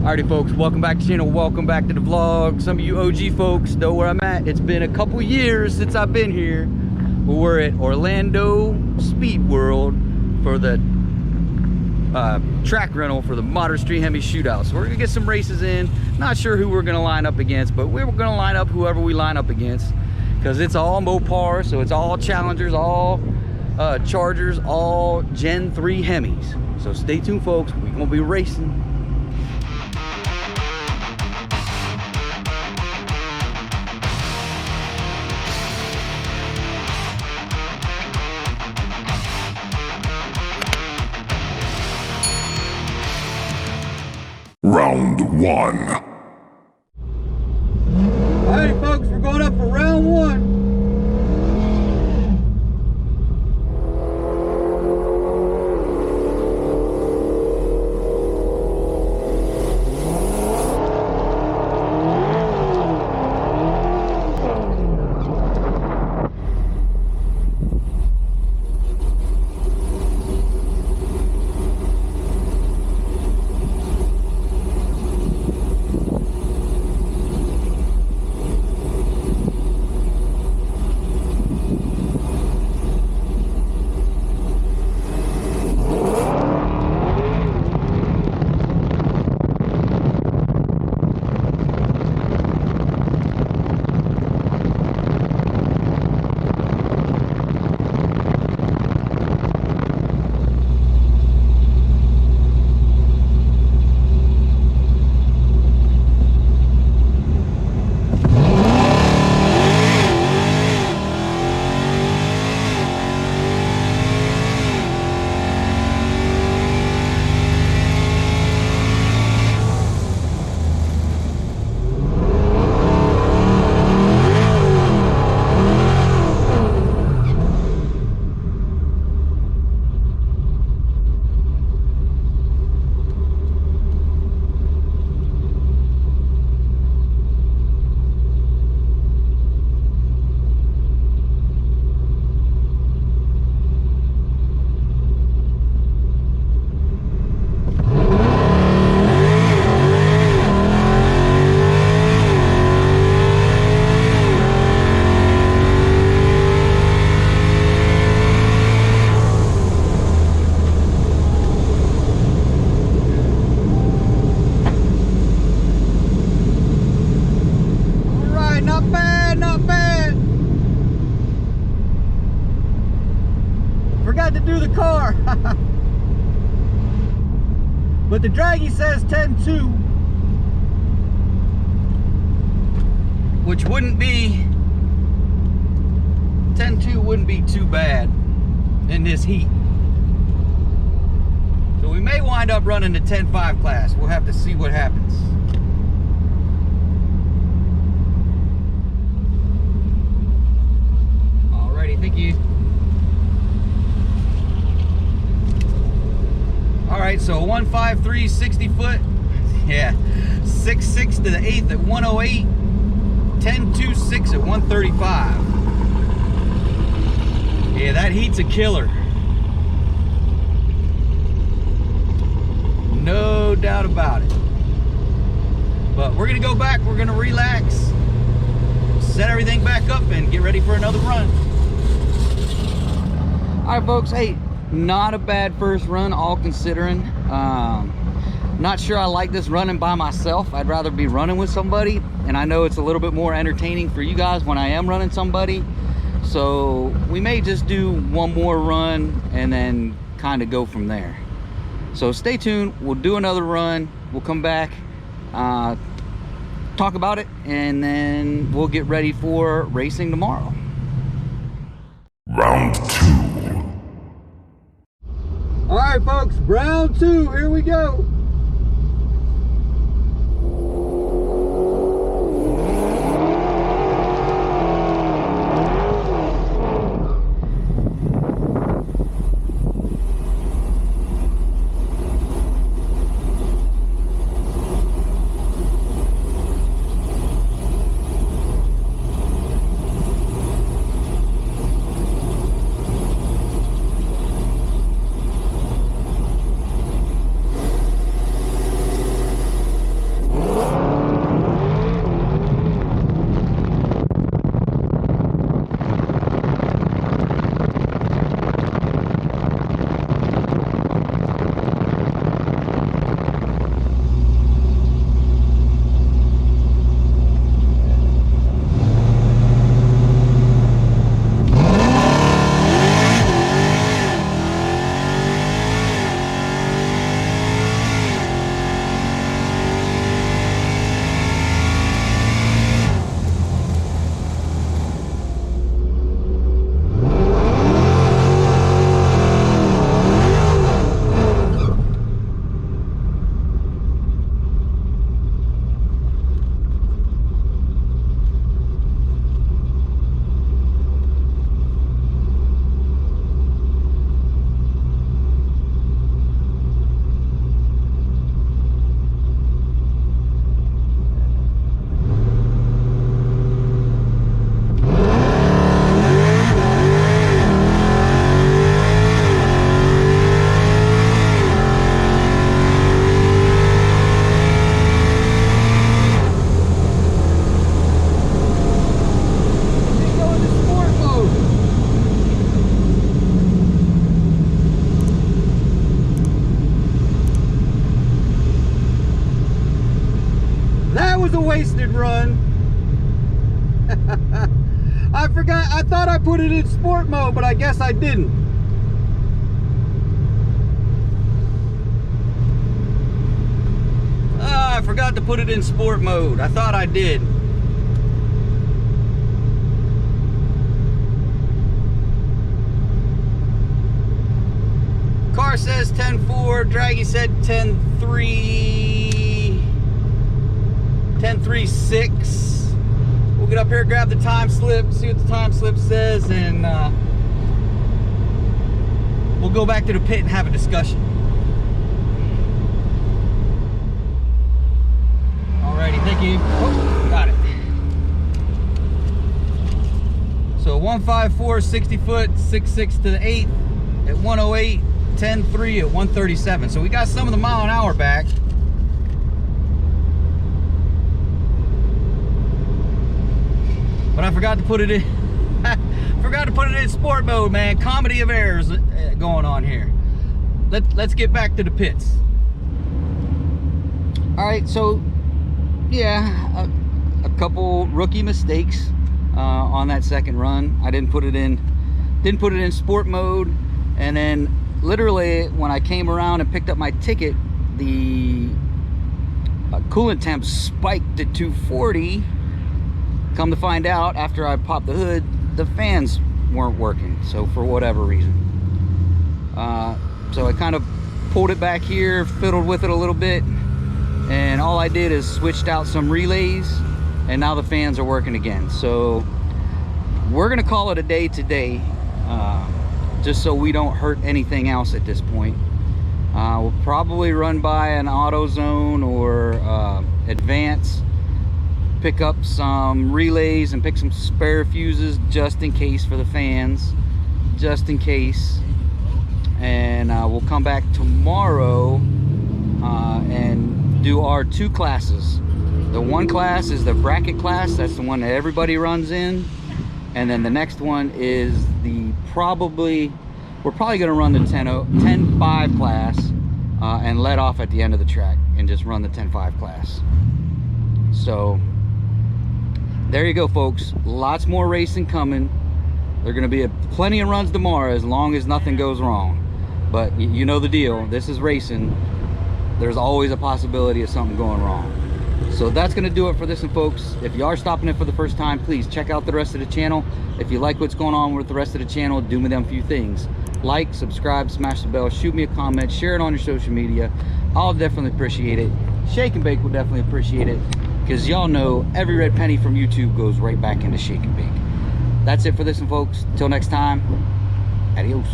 Alrighty folks, welcome back to the channel, welcome back to the vlog. Some of you OG folks know where I'm at. It's been a couple years since I've been here. We're at Orlando Speed World for the track rental for the Modern Street Hemi Shootout. So we're gonna get some races in. Not sure who we're gonna line up against, but we're gonna line up whoever we line up against, because it's all Mopar, so it's all Challengers, all Chargers, all Gen 3 Hemis. So stay tuned folks, we're gonna be racing. Round one. Alright folks, we're going up for round one. But the draggy says 10.2, which wouldn't be 10.2 wouldn't be too bad in this heat. So we may wind up running the 10.5 class. We'll have to see what happens. Alrighty, thank you. Alright, so 153, 60 foot, yeah, 6.6 to the 8th at 108, 10.26 at 135. Yeah, that heat's a killer. No doubt about it. But we're gonna go back, we're gonna relax, set everything back up and get ready for another run. Alright folks, hey, not a bad first run, all considering. Not sure I like this running by myself. I'd rather be running with somebody, and I know it's a little bit more entertaining for you guys when I am running somebody. So we may just do one more run and then kind of go from there. So stay tuned, we'll do another run, we'll come back, talk about it, and then we'll get ready for racing tomorrow. Round two. All right, folks, round two, here we go. was a wasted run. I forgot, I thought I put it in sport mode, but I guess I didn't. I forgot to put it in sport mode. I thought I did. Car says 10.4, Draggy said 10.3, 10.3.6. We'll get up here, grab the time slip, see what the time slip says, and we'll go back to the pit and have a discussion. Alrighty, thank you. Oh, got it. So 154, 60 foot, 6.6 to the 8 at 108. 10.3 at 137. So we got some of the mile an hour back. But I forgot to put it in forgot to put it in sport mode, man. Comedy of errors going on here. Let's get back to the pits. All right, so yeah, a couple rookie mistakes on that second run. I didn't put it in sport mode, and then literally when I came around and picked up my ticket, the coolant temp spiked to 240. Come to find out, after I popped the hood, the fans weren't working, so for whatever reason. So I kind of pulled it back here, fiddled with it a little bit, and all I did is switched out some relays, and now the fans are working again. So we're gonna call it a day today, just so we don't hurt anything else at this point. We'll probably run by an AutoZone or Advance, pick up some relays and pick some spare fuses just in case for the fans, just in case. And we'll come back tomorrow and do our two classes. The one class is the bracket class, that's the one that everybody runs in. And then the next one is the we're probably going to run the 10.5 class and let off at the end of the track and just run the 10.5 class. So there you go, folks. Lots more racing coming. There are going to be plenty of runs tomorrow as long as nothing goes wrong. But you know the deal. This is racing. There's always a possibility of something going wrong. So that's going to do it for this one, folks. If you are stopping it for the first time, please check out the rest of the channel. If you like what's going on with the rest of the channel, do me them few things. Like, subscribe, smash the bell, shoot me a comment, share it on your social media. I'll definitely appreciate it. Shake and Bake will definitely appreciate it, because y'all know every red penny from YouTube goes right back into Shake and Bake. That's it for this one, folks. Until next time, adios.